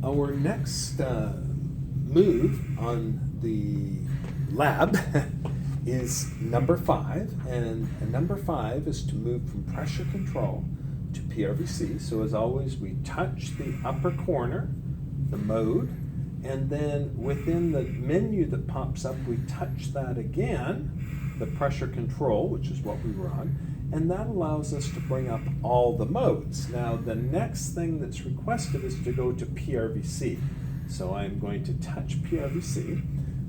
our next move on the lab is number 5, and number 5 is to move from pressure control to PRVC. So as always, we touch the upper corner, the mode, and then within the menu that pops up, we touch that again, the pressure control, which is what we were on, and that allows us to bring up all the modes. Now, the next thing that's requested is to go to PRVC. So I'm going to touch PRVC.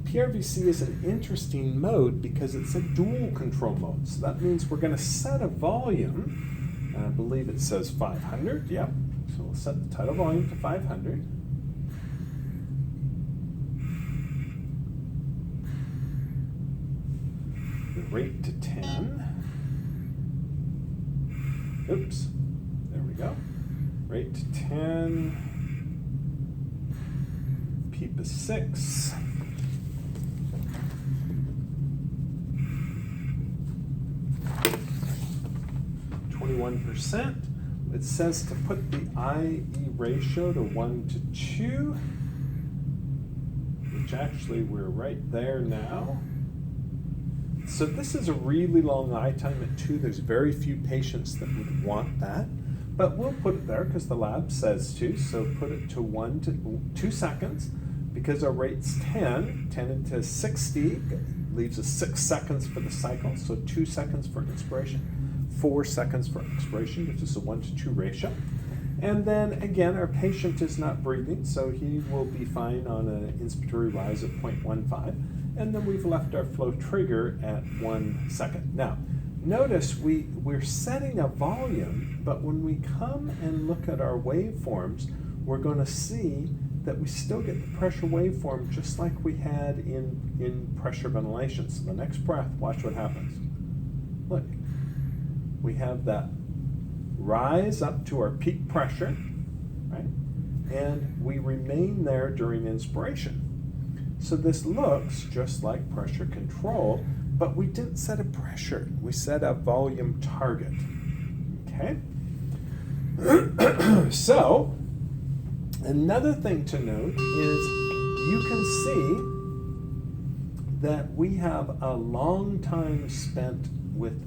PRVC is an interesting mode because it's a dual control mode. So that means we're going to set a volume, and I believe it says 500, yep. So we'll set the tidal volume to 500. The rate to 10. Oops, there we go. Rate to 10. PEEP is 6. %. It says to put the IE ratio to 1 to 2, which actually we're right there now. So this is a really long I time at 2. There's very few patients that would want that, but we'll put it there because the lab says to. So put it to 1 to 2 seconds because our rate's 10 into 60 leaves us 6 seconds for the cycle. So 2 seconds for inspiration, 4 seconds for expiration, which is a 1 to 2 ratio. And then again, our patient is not breathing, so he will be fine on an inspiratory rise of 0.15. And then we've left our flow trigger at 1 second. Now, notice we're setting a volume, but when we come and look at our waveforms, we're going to see that we still get the pressure waveform just like we had in pressure ventilation. So the next breath, watch what happens. Look, we have that rise up to our peak pressure, right? And we remain there during inspiration. So this looks just like pressure control, but we didn't set a pressure. We set a volume target, okay? So, another thing to note is you can see that we have a long time spent with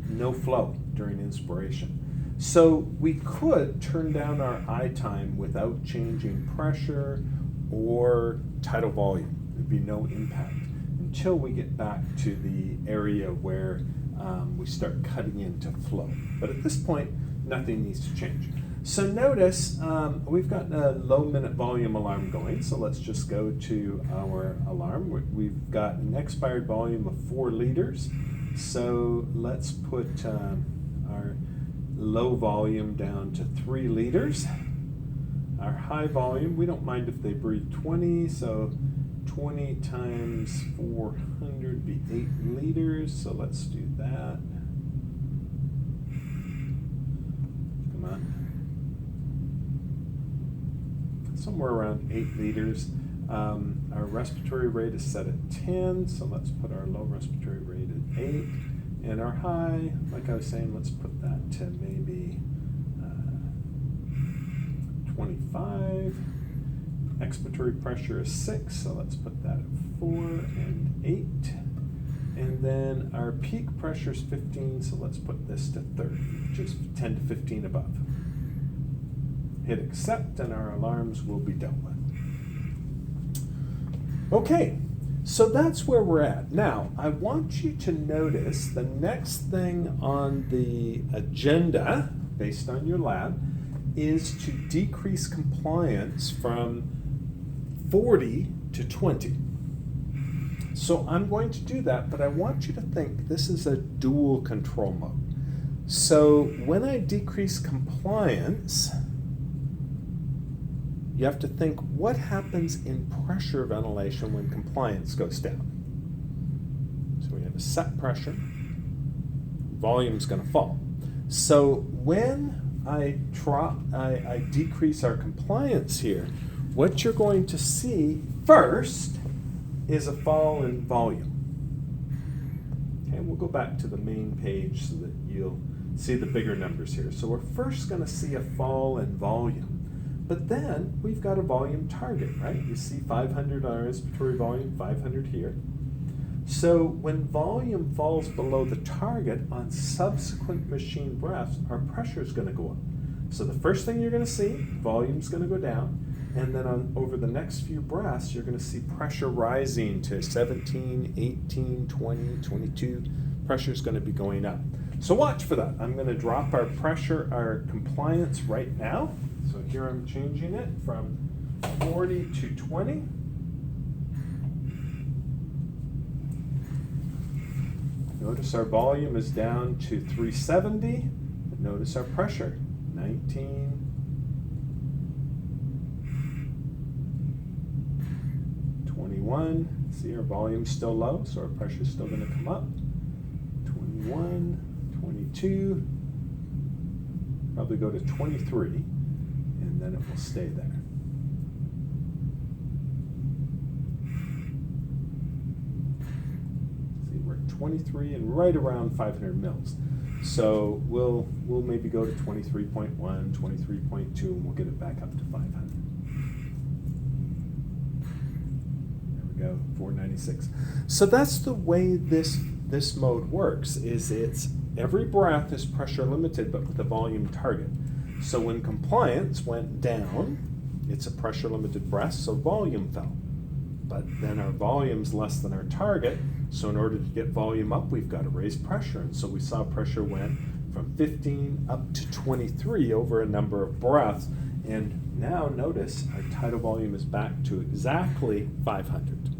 no flow during inspiration. So we could turn down our I time without changing pressure or tidal volume. There'd be no impact until we get back to the area where we start cutting into flow. But at this point, nothing needs to change. So notice we've got a low minute volume alarm going. So let's just go to our alarm. We've got an expired volume of 4 liters. So let's put our low volume down to 3 liters. Our high volume, we don't mind if they breathe 20, so 20 times 400 be 8 liters, so let's do that. Come on. Somewhere around 8 liters. Our respiratory rate is set at 10, so let's put our low respiratory rate at 8. And our high, like I was saying, let's put that to maybe 25. Expiratory pressure is 6, so let's put that at 4 and 8. And then our peak pressure is 15, so let's put this to 30, which is 10 to 15 above. Hit accept, and our alarms will be dealt with. Okay, so that's where we're at. Now, I want you to notice the next thing on the agenda, based on your lab, is to decrease compliance from 40 to 20. So I'm going to do that, but I want you to think this is a dual control mode. So when I decrease compliance, you have to think what happens in pressure ventilation when compliance goes down. So we have a set pressure, volume's going to fall. So when I decrease our compliance here, what you're going to see first is a fall in volume. Okay, we'll go back to the main page so that you'll see the bigger numbers here. So we're first going to see a fall in volume. But then we've got a volume target, right? You see 500 on our respiratory volume, 500 here. So when volume falls below the target on subsequent machine breaths, our pressure is going to go up. So the first thing you're going to see, volume's going to go down, and then over the next few breaths, you're going to see pressure rising to 17, 18, 20, 22. Pressure is going to be going up. So watch for that. I'm going to drop our pressure, our compliance right now. So here I'm changing it from 40 to 20. Notice our volume is down to 370. Notice our pressure, 19. 21. See, our volume's still low, so our pressure's still going to come up. 21, 22. Probably go to 23, and then it will stay there. See, we're at 23 and right around 500 mils. So we'll maybe go to 23.1, 23.2, and we'll get it back up to 500. There we go, 496. So that's the way this mode works, is it's every breath is pressure limited but with a volume target. So when compliance went down, it's a pressure limited breath, so volume fell. But then our volume's less than our target, so in order to get volume up, we've got to raise pressure. And so we saw pressure went from 15 up to 23 over a number of breaths. And now notice our tidal volume is back to exactly 500.